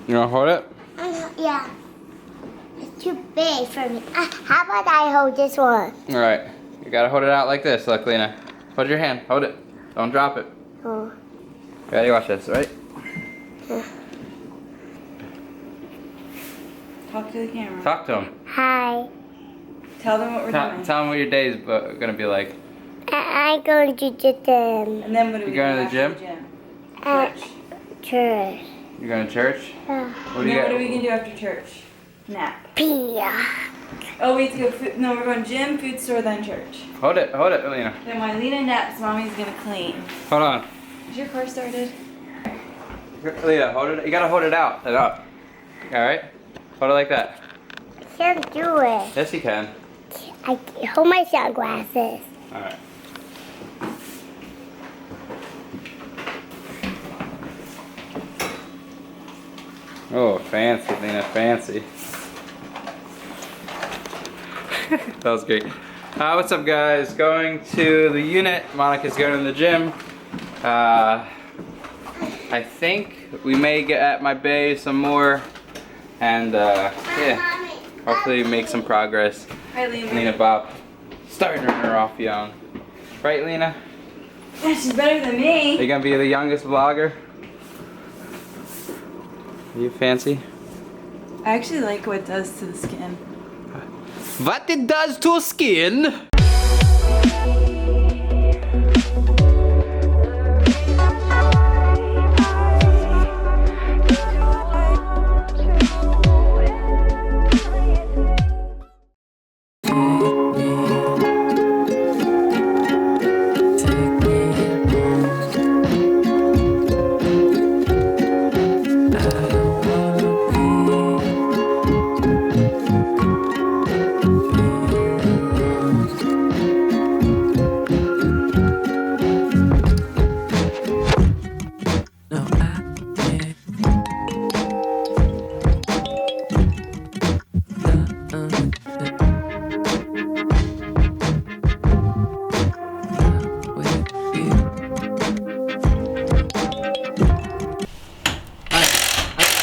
You wanna hold it? Yeah. It's too big for me. How about I hold this one? Alright. You gotta hold it out like this. Look, Lena. Hold your hand. Hold it. Don't drop it. Oh. Ready? Watch this, right? Talk to the camera. Talk to them. Hi. Tell them what we're doing. Tell them what your day is gonna be like. I'm going to the gym. And then what do we do going to the after gym? the gym? Church. You're going to church? What do you What got? are we gonna do after church? Nap. Pia. Oh, we have to go. No, we're going gym, food store, then church. Hold it, Lena. Then while Lena naps, Mommy's gonna clean. Hold on. Is your car started? Lena, hold it. You gotta hold it out. Alright? Hold it like that. Can't do it. Yes, you can. I hold my sunglasses. Alright. Oh, fancy, Lena, fancy. That was great. What's up, guys? Going to the unit. Monica's going to the gym. I think we may get at my bay some more, and yeah, hopefully make some progress. Hi, Lena. Lena Bob, starting her off young, right, Lena? Yeah, she's better than me. Are you gonna be the youngest vlogger? You fancy? I actually like what it does to the skin. What it does to skin?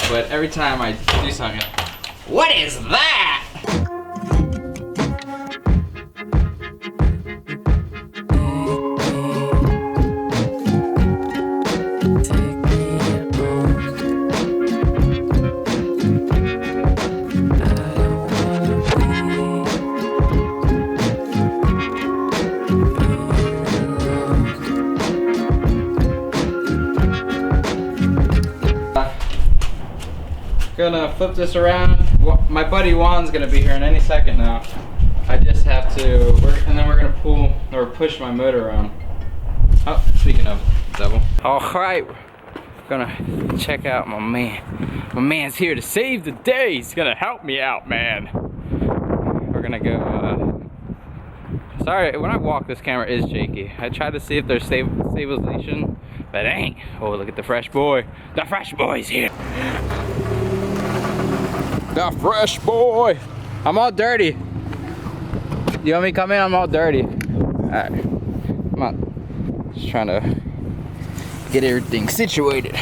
But every time I do something, what is that? Gonna flip this around. My buddy Juan's gonna be here in any second now. I just have to and then we're gonna pull or push my motor around. Oh, speaking of devil. All right, gonna check out my man. My man's here to save the day. He's gonna help me out, man. We're gonna go. Sorry, when I walk, this camera is shaky. I tried to see if there's stabilization, but ain't. Oh, look at the fresh boy. The fresh boy's here. The fresh boy. I'm all dirty. You want me to come in? I'm all dirty. Alright. Come on. Just trying to get everything situated.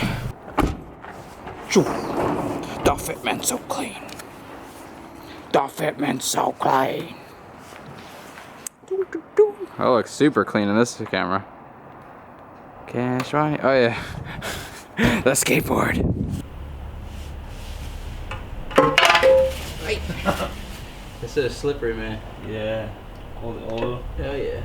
The fitment's so clean. The fitment's so clean. Oh, it looks super clean in this camera. Cash money. Oh yeah. The skateboard. This is slippery, man. Yeah. All the oil. Hell yeah.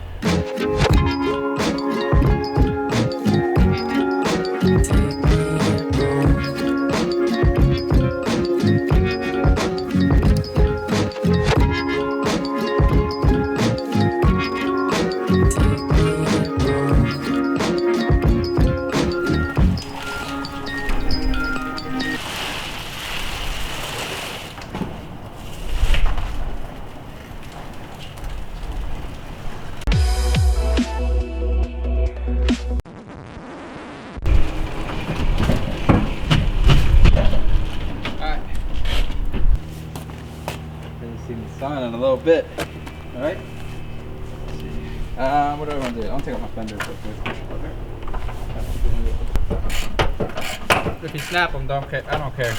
See the sun in a little bit. Alright? Let's see. What do I want to do? I want to take out my fenders real quick. If you snap them, don't care. I don't care.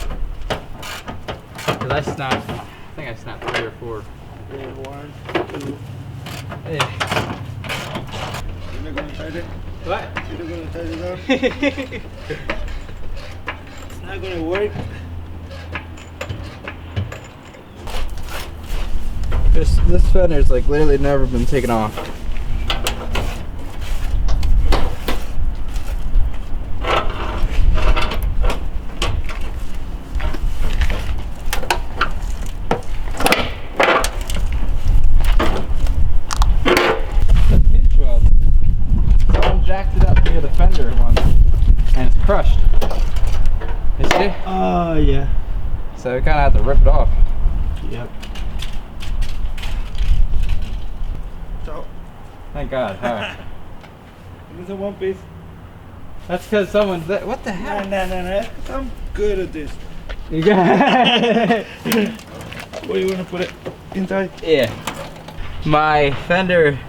Cause I think I snapped 3 or 4. Yeah, 1, 2. Yeah. You're not gonna try it? What? You're not gonna try it out? It's not gonna work. This fender's like literally never been taken off. Someone jacked it up near the fender once, and it's crushed. You see? Oh, yeah. So we kind of have to rip it off. Yep. So, Thank God. All right. this is one piece. That's because someone's. What the hell? No. I'm good at this. You got. Where you wanna put it? Inside? Yeah. My fender,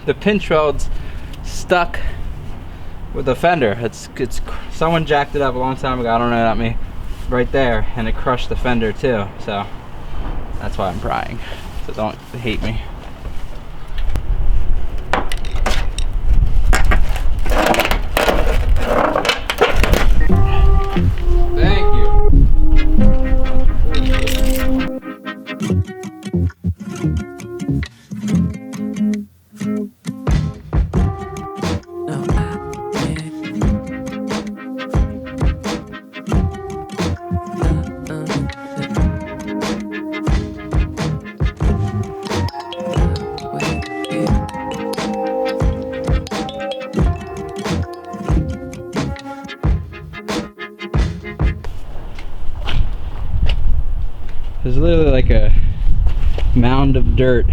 the pinch weld's stuck with the fender. It's someone jacked it up a long time ago. I don't know, not me. Right there, and it crushed the fender too. So that's why I'm prying. So don't hate me. Thank you. There's literally like a mound of dirt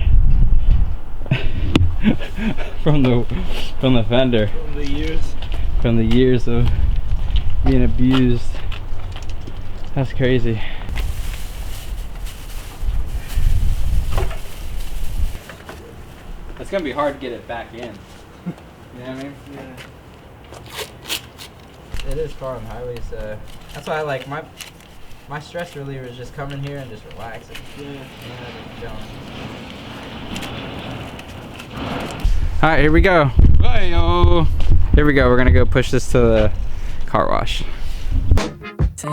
from the fender From the years. of being abused. That's crazy. It's gonna be hard to get it back in. You know what I mean? Yeah. It is far on highways. That's why I like my stress reliever is just coming here and just relaxing. Yeah. All right, here we go. Bye-yo. Here we go. We're gonna go push this to the car wash. Take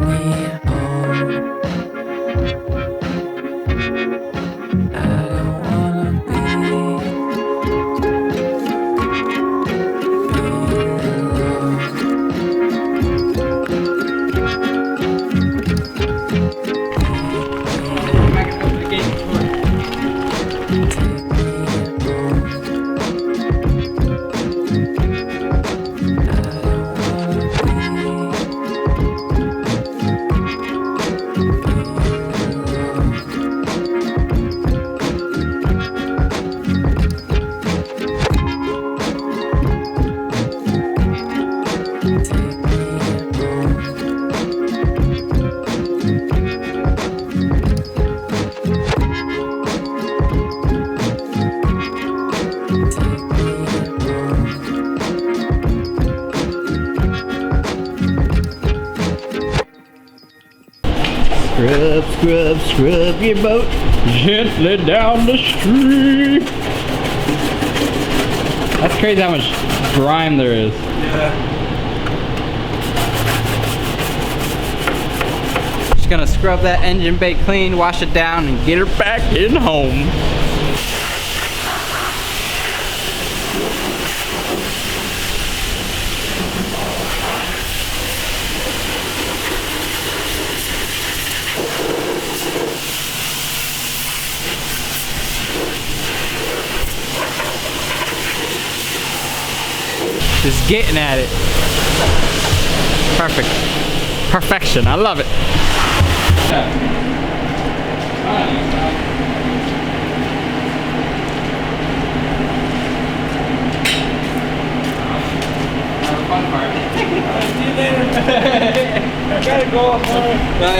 me home. I don't wanna be alone. Scrub your boat gently down the stream. That's crazy how much grime there is. Yeah. Just gonna scrub that engine bay clean, wash it down, and get her back in home. Just getting at it. Perfect. Perfection. I love it. Fun part. See you later. I gotta go.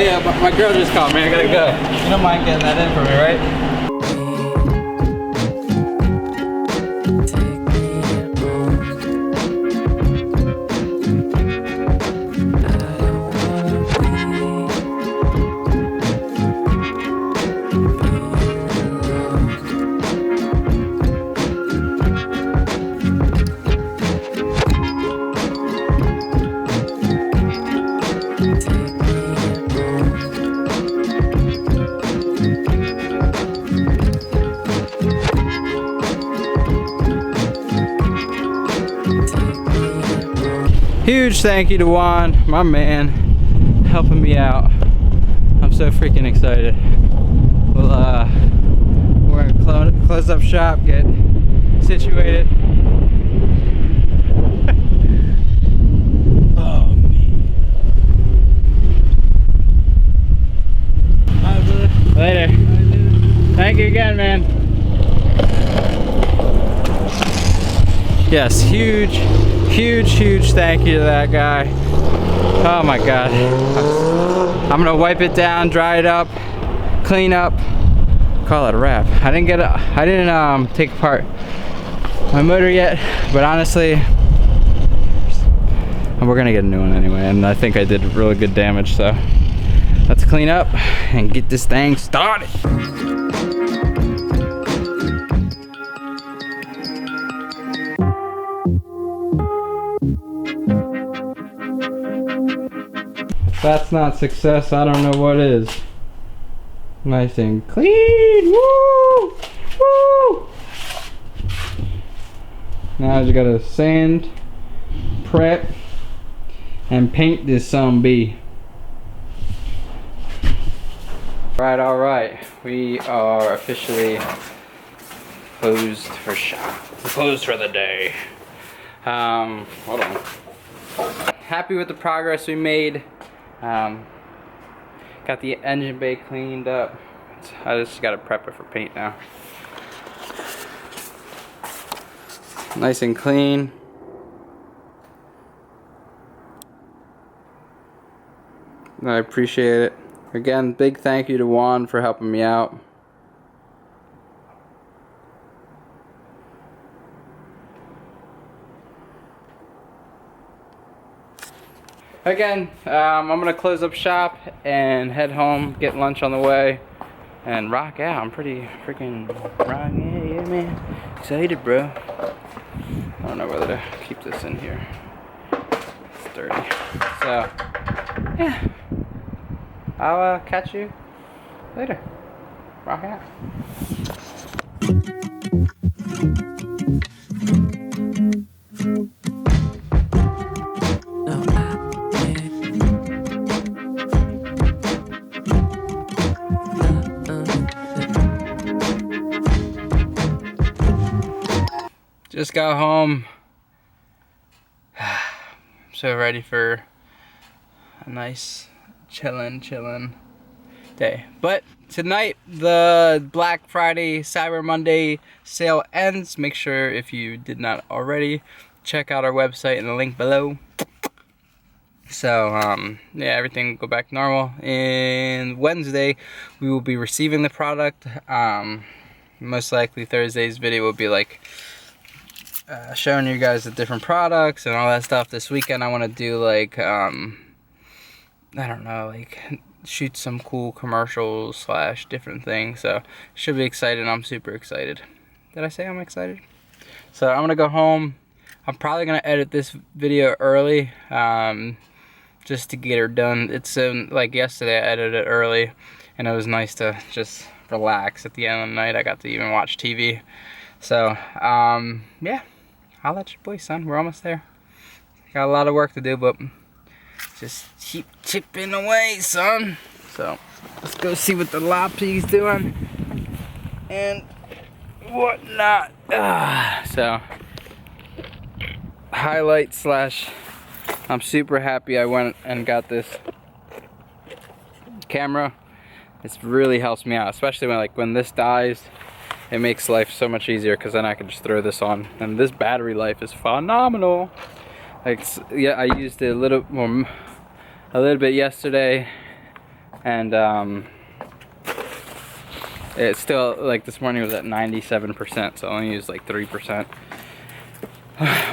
Yeah, my girl just called me. I gotta go. You don't mind getting that in for me, right? Take me home. Huge thank you to Juan, my man, helping me out. I'm so freaking excited. Well, we're gonna close up shop, get situated. Oh man. Bye, brother. Later. Thank you again, man. Yes, huge thank you to that guy. Oh my God. I'm gonna wipe it down, dry it up, clean up, call it a wrap. I didn't take apart my motor yet, but honestly, we're gonna get a new one anyway, and I think I did really good damage, so let's clean up and get this thing started. If that's not success, I don't know what is. Nice and clean. Woo! Woo! Now I just gotta sand, prep, and paint this some-bee. Alright. We are officially closed for shop. Closed for the day. Hold on. Happy with the progress we made. Got the engine bay cleaned up. I just gotta prep it for paint now. Nice and clean. I appreciate it. Again, big thank you to Juan for helping me out. Again, I'm gonna close up shop and head home, get lunch on the way, and rock out. I'm pretty freaking rocking. Yeah, man. Excited, bro. I don't know whether to keep this in here. It's dirty. So, yeah. I'll catch you later. Rock out. No, Just got home. I'm so ready for a nice chillin' day. But tonight the Black Friday Cyber Monday sale ends. Make sure, if you did not already, check out our website in the link below. So yeah, everything will go back to normal. And Wednesday we will be receiving the product. Most likely Thursday's video will be like showing you guys the different products and all that stuff. This weekend I want to do like I don't know, like shoot some cool commercials / different things. So should be exciting. I'm super excited. Did I say I'm excited? So I'm gonna go home. I'm probably gonna edit this video early just to get her done. It's like yesterday I edited it early and it was nice to just relax at the end of the night. I got to even watch TV. So yeah, I'll let you boy, son. We're almost there. Got a lot of work to do, but just keep chipping away, son. So let's go see what the Loppy's doing and whatnot. So highlight / I'm super happy I went and got this camera. It really helps me out, especially when this dies. It makes life so much easier because then I can just throw this on, and this battery life is phenomenal. Like, yeah, I used it a little bit yesterday, and it's still, like, this morning was at 97%, so I only used like 3%.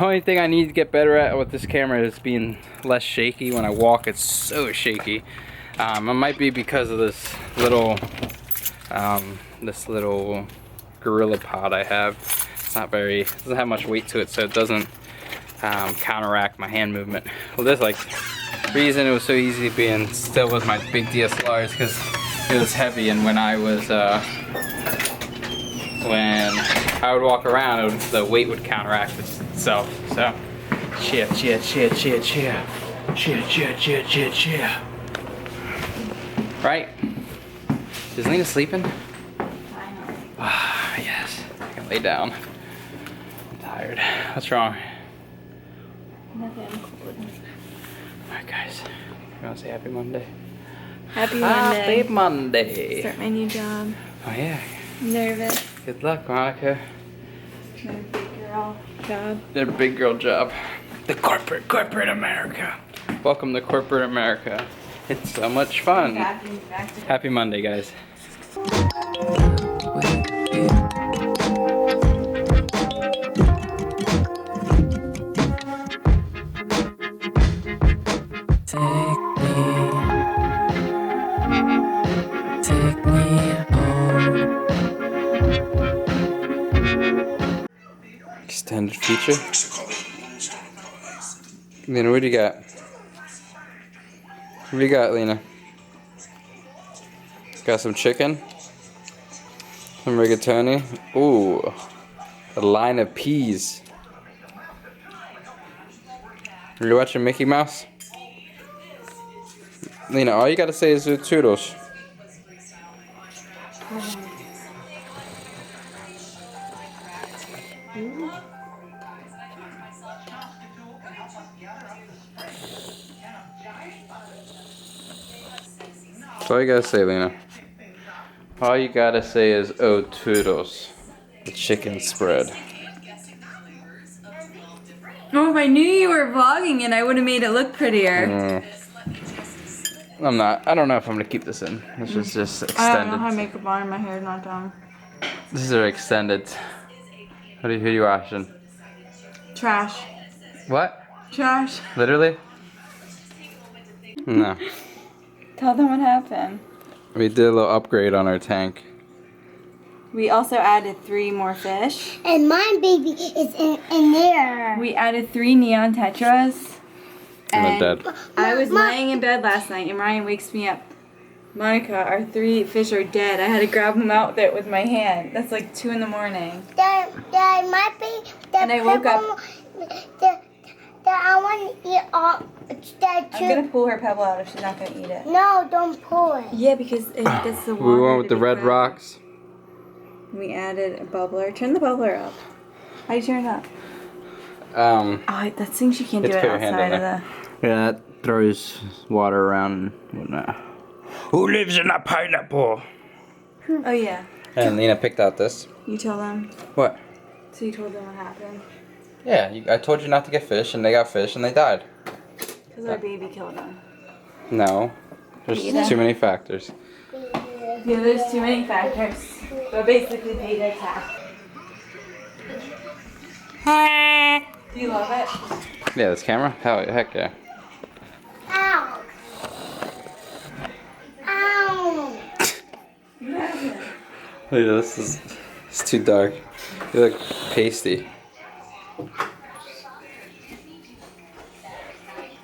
Only thing I need to get better at with this camera is being less shaky. When I walk, it's so shaky. It might be because of this little Gorilla Pod I have. It's not very, it doesn't have much weight to it, so it doesn't counteract my hand movement. Well, this reason it was so easy being still with my big DSLRs because it was heavy, and when I would walk around, the weight would counteract itself. So Cheer, cheer, cheer, cheer, cheer. Cheer, cheer, cheer, cheer, cheer. Right? Is Lena sleeping? Ah, yes. I can lay down. I'm tired. What's wrong? Nothing. Alright, guys. You want to say happy Monday? Happy Monday. Happy Monday. Start my new job. Oh, yeah. I'm nervous. Good luck, Monica. My big girl job. Their big girl job. The corporate America. Welcome to corporate America. It's so much fun. Back to Happy Monday, guys. with you. Take me home. Extended feature. Lena, what do you got? What do you got, Lena? Got some chicken. Some rigatoni. Ooh. A line of peas. Are you watching Mickey Mouse? Lena, all you gotta say is toodles. That's all you gotta say, Lena. All you gotta say is "Oh toodles," the chicken spread. Oh, if I knew you were vlogging it, I would have made it look prettier. I'm not. I don't know if I'm gonna keep this in. This is just I don't know how to extended. make a bar. My hair's not done. These are extended. Who are you watching? Trash. What? Trash. Literally? No. Tell them what happened. We did a little upgrade on our tank. We also added 3 more fish. And my baby is in there. We added 3 neon tetras. And they're dead. I was lying in bed last night and Ryan wakes me up. Monica, our 3 fish are dead. I had to grab them out there with my hand. That's like 2 in the morning. Dad, my baby. And I woke up. I want to eat all that too. I'm gonna pull her pebble out if she's not gonna eat it. No, don't pull it. Yeah, because it gets the water. We went with to the be red red. rocks. We added a bubbler. Turn the bubbler up. How do you turn it up? Um, Oh, that thing she can't do It's it put your hand outside in of the. yeah, that throws water around and whatnot. Who lives in a pineapple? Oh yeah. And Lena picked out this. You tell them. What? So you told them what happened. Yeah, I told you not to get fish, and they got fish, and they died. Because our baby killed them. No, there's Beta. too many factors. Yeah, there's too many factors. But basically, beta attack. Do you love it? Yeah, this camera? Heck yeah. Ow. Ow. Look at this. It's too dark. You look pasty.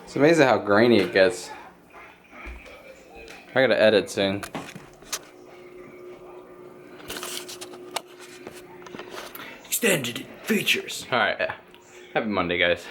It's amazing how grainy it gets. I gotta edit soon. Extended features. Alright. Happy Monday, guys.